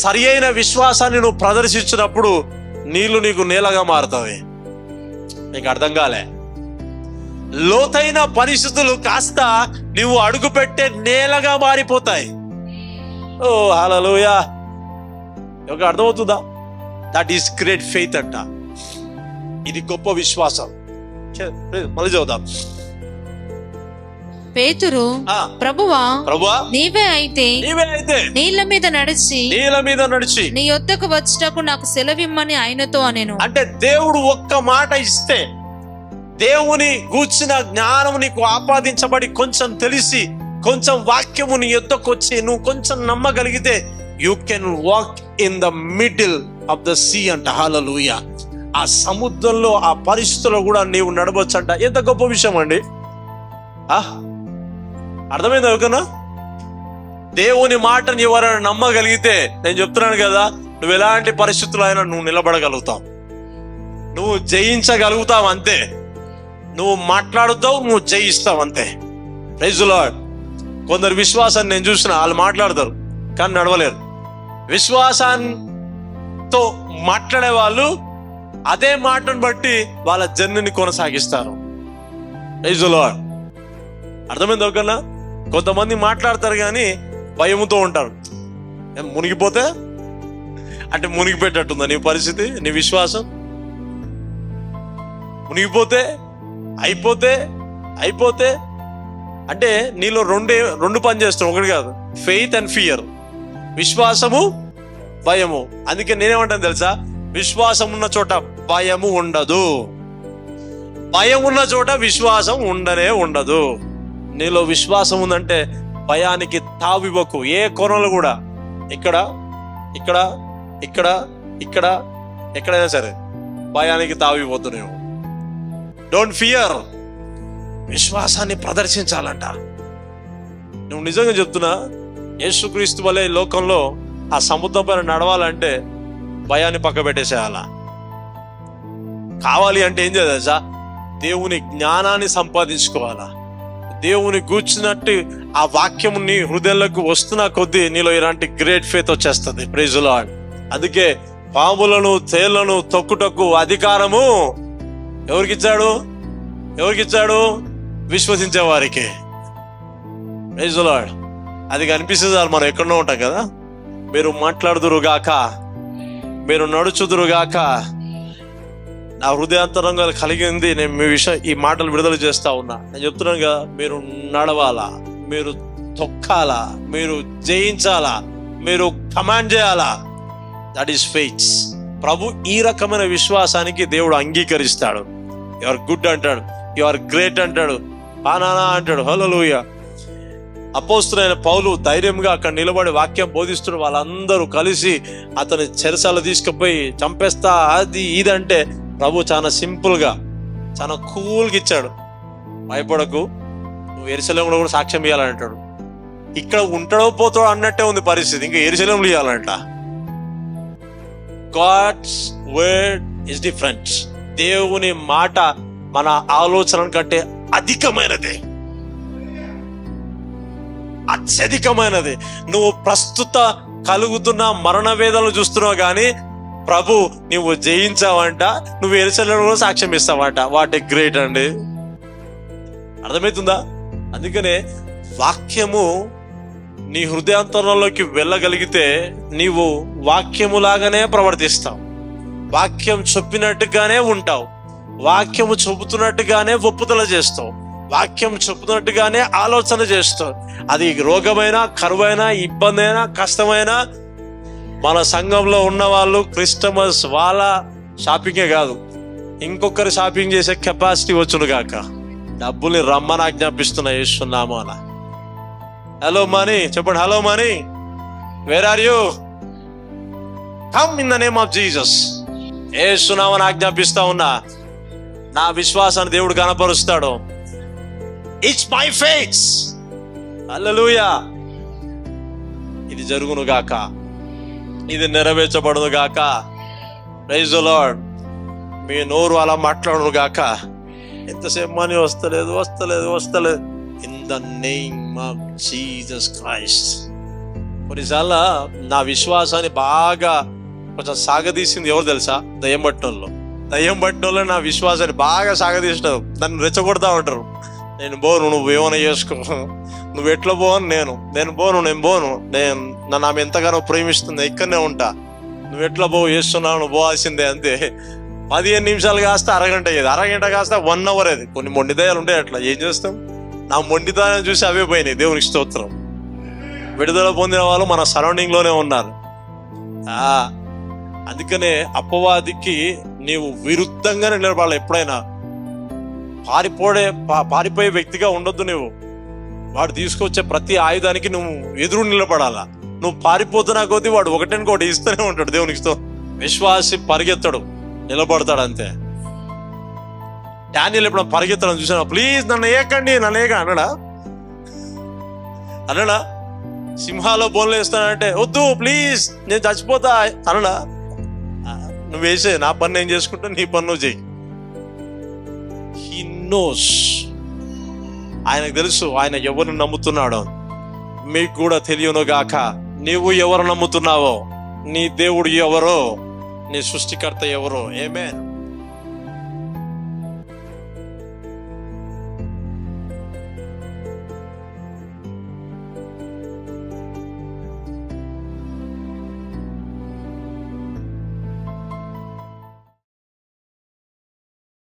సరి అయిన విశ్వాసాన్ని నువ్వు ప్రదర్శించినప్పుడు నీళ్లు నీకు నేలగా మారుతాయి. నీకు అర్థం కాలే? లోతైన పరిస్థితులు కాస్త నువ్వు అడుగుపెట్టే నేలగా మారిపోతాయి. ఓ హల్లెలూయా! ఒక అర్థమవుతుందా? దట్ ఈస్ గ్రేట్ ఫెయిత్ అంట. ఇది గొప్ప విశ్వాసం. మళ్ళీ చదువుదాం. పేతురు, ప్రభువా నీవే అయితే నీళ్ళ మీద నడిచి నీ యొద్దకు వచ్చుటకు నాకు సెలవిమ్మని ఆయనతో అనెను. అంటే దేవుడు ఒక్క మాట ఇస్తే, దేవుని గూర్చిన జ్ఞానం నీకు ఆపాదించబడి కొంచెం తెలిసి కొంచెం వాక్యము నీ యొద్దకు వచ్చి నువ్వు కొంచెం నమ్మగలిగితే you can walk in the middle of the sea అంట. హల్లెలూయా! ఆ సముద్రంలో ఆ పరిస్థితుల్లో కూడా నీవు నడవచ్చు అంట. ఎంత గొప్ప విషయం అండి! అర్థమైందా? ఎవరికన్నా దేవుని మాటని ఎవరైనా నమ్మగలిగితే, నేను చెప్తున్నాను కదా, నువ్వు ఎలాంటి పరిస్థితుల్లో అయినా నువ్వు నిలబడగలుగుతావు, నువ్వు జయించగలుగుతావు అంతే. నువ్వు మాట్లాడుతావు, నువ్వు జయిస్తావు అంతే. Praise the Lord. కొందరు విశ్వాసాన్ని నేను చూసిన, వాళ్ళు మాట్లాడతారు కానీ నడవలేరు. విశ్వాసంతో మాట్లాడే వాళ్ళు అదే మాటను బట్టి వాళ్ళ జర్నీని కొనసాగిస్తారు. Praise the Lord. అర్థమైంది ఎవరికన్నా? కొంతమంది మాట్లాడతారు కానీ భయముతో ఉంటారు. మునిగిపోతే అంటే మునిగిపెట్టట్టుందా నీ పరిస్థితి, నీ విశ్వాసం? మునిగిపోతే అయిపోతే అంటే నీలో రెండు పని చేస్తావు, ఒకటి కాదు. ఫెయిత్ అండ్ ఫియర్, విశ్వాసము భయము. అందుకే నేనేమంటాను తెలుసా? విశ్వాసం ఉన్న చోట భయము ఉండదు, భయం ఉన్న చోట విశ్వాసం ఉండదు. నీలో విశ్వాసం ఉందంటే భయానికి తావివ్వకు. ఏ కోణంలో కూడా, ఇక్కడ ఎక్కడైనా సరే భయానికి తావివ్వద్దు. నువ్వు డోంట్ ఫియర్. విశ్వాసాన్ని ప్రదర్శించాలంట. నువ్వు నిజంగా చెప్తున్నా, యేసుక్రీస్తు వలె ఈ లోకంలో ఆ సముద్రం పైన నడవాలంటే భయాన్ని పక్క పెట్టేసేయాలా. కావాలి అంటే ఏం చేయాలి? దేవుని జ్ఞానాన్ని సంపాదించుకోవాలా. దేవుని గూర్చినట్టు ఆ వాక్యం నీ హృదయంలోకి వస్తున్న కొద్దీ నీలో ఇలాంటి గ్రేట్ ఫెయిత్ వచ్చేస్తుంది. Praise the Lord. అందుకే పాములను తేళ్లను తొక్కుటకు అధికారము ఎవరికిచ్చాడు? విశ్వసించే వారికి. Praise the Lord. అది కనిపిస్తుంది. మనం ఎక్కడో ఉంటాం కదా. మీరు మాట్లాడుదురుగాక, మీరు నడుచుదురుగాక. నా హృదయాంతరంగా కలిగింది, నేను మీ ఈ మాటలు విడుదల చేస్తా ఉన్నా. నేను చెప్తున్నాను కదా, మీరు నడవాలా, మీరు తొక్కాలా, మీరు జయించాలా, మీరు కమాండ్ చేయాలా. That is faith. ప్రభు ఈ రకమైన విశ్వాసానికి దేవుడు అంగీకరిస్తాడు. యు ఆర్ గుడ్ అంటాడు, యు ఆర్ గ్రేట్ అంటాడు, నానా అంటాడు. హల్లెలూయా. అపోస్తలుడైన పౌలు ధైర్యంగా అక్కడ నిలబడి వాక్యం బోధిస్తున్న వాళ్ళందరూ కలిసి అతని చెరసాల తీసుకుపోయి చంపేస్తా అది ఇదంటే ప్రభు చాలా సింపుల్ గా, చాలా కూల్గా ఇచ్చాడు. భయపడకు, నువ్వు యెరూషలేములో కూడా సాక్ష్యం ఇవ్వాలంటాడు. ఇక్కడ ఉంటాడో పోతాడో అన్నట్టే ఉంది పరిస్థితి. ఇంకా యెరూషలేములో ఇవ్వాలంట. God's word is different. దేవుని మాట మన ఆలోచన కంటే అధికమైనది, అత్యధికమైనది. నువ్వు ప్రస్తుత కలుగుతున్న మరణ వేదనలు చూస్తున్నావు కానీ ప్రభు నువ్వు జయించావంట, నువ్వు యెరూషలేములో సాక్ష్యం ఇస్తావంట. వాట్ ఏ గ్రేట్ అండి. అర్థమవుతుందా? అందుకనే వాక్యము నీ హృదయాంతరంలోకి వెళ్ళగలిగితే నీవు వాక్యములాగానే ప్రవర్తిస్తావు, వాక్యం చెప్పినట్టుగానే ఉంటావు, వాక్యము చెబుతున్నట్టుగానే ఒప్పుదల చేస్తావు, వాక్యం చెబుతున్నట్టుగానే ఆలోచన చేస్తావు. అది రోగమైనా, కరువైనా, ఇబ్బంది అయినా, కష్టమైనా. మన సంఘంలో ఉన్న వాళ్ళు క్రిస్టమస్ వాళ్ళ షాపింగే కాదు, ఇంకొకరు షాపింగ్ చేసే కెపాసిటీ వచ్చును గాక. డబ్బుల్ని రమ్మని ఆజ్ఞాపిస్తున్నా యేసునామమున అలా. హలో మనీ చెప్పండి. Hello Mani, where are you? Come in the name of Jesus. యేసునామమున ఆజ్ఞాపిస్తా ఉన్నా. నా విశ్వాసాన్ని దేవుడు కనపరుస్తాడు. It's my faith. హల్లెలూయా. ఇది జరుగును గాక, ఇది నెరవేర్చబడును గాక. Praise the lord. మీ నోరు అలా మాట్లాడును గాక. ఎంతసేపు మనీ వస్తలేదు. In the name of Jesus Christ. కొన్నిసార్లు నా విశ్వాసాన్ని బాగా కొంచెం సాగదీసింది ఎవరు తెలుసా? దయ్యం పట్టినోళ్ళు నా విశ్వాసాన్ని బాగా సాగదీసినారు. నన్ను రెచ్చగొడతా ఉంటారు. నేను పోను, నువ్వు ఏమైనా చేసుకో, నువ్వు ఎట్లా పోను, నేను పోను, నన్ను ఆమె ఎంతగానో ప్రేమిస్తుంది, ఇక్కడనే ఉంటా, నువ్వు ఎట్లా చేస్తున్నావు, నువ్వు పోవాల్సిందే అంతే. 15 నిమిషాలు కాస్త అరగంట అయ్యేది, అరగంట కాస్త 1 hour అది. కొన్ని మొండిదయాలు ఉంటాయి, అట్లా ఏం చేస్తాం? నా మొండిదయాన్ని చూసి అవే పోయినాయి. దేవునికి స్తోత్రం. విడుదల పొందిన వాళ్ళు మన సరౌండింగ్ లోనే ఉన్నారు. అందుకనే అపవాదికి నీవు విరుద్ధంగానే నిలబడాలి. ఎప్పుడైనా పారిపోయే వ్యక్తిగా ఉండొద్దు. నువ్వు వాడు తీసుకొచ్చే ప్రతి ఆయుధానికి నువ్వు ఎదురు నిలబడాలా. నువ్వు పారిపోతున్నా కొద్దీ వాడు ఒకటి ఇస్తూనే ఉంటాడు. దేవునికి విశ్వాసి పరిగెత్తడు, నిలబడతాడు అంతే. డానియేల్ ఎప్పుడు పరిగెత్తడం చూసాను, ప్లీజ్ నన్ను ఏకండి అన్నాడా? సింహాలో బోన్లు వేస్తానంటే వద్దు ప్లీజ్ నేను చచ్చిపోతా అన్నాడా? నువ్వు వేసే, నా పని నేను చేసుకుంటా, నీ పని నువ్వు చెయ్యి. He knows. ఆయనకు తెలుసు ఆయన ఎవరిని నమ్ముతున్నాడో. మీకు కూడా తెలియను గాక నీవు ఎవరు నమ్ముతున్నావో, నీ దేవుడు ఎవరో, నీ సృష్టికర్త ఎవరో. ఆమేన్.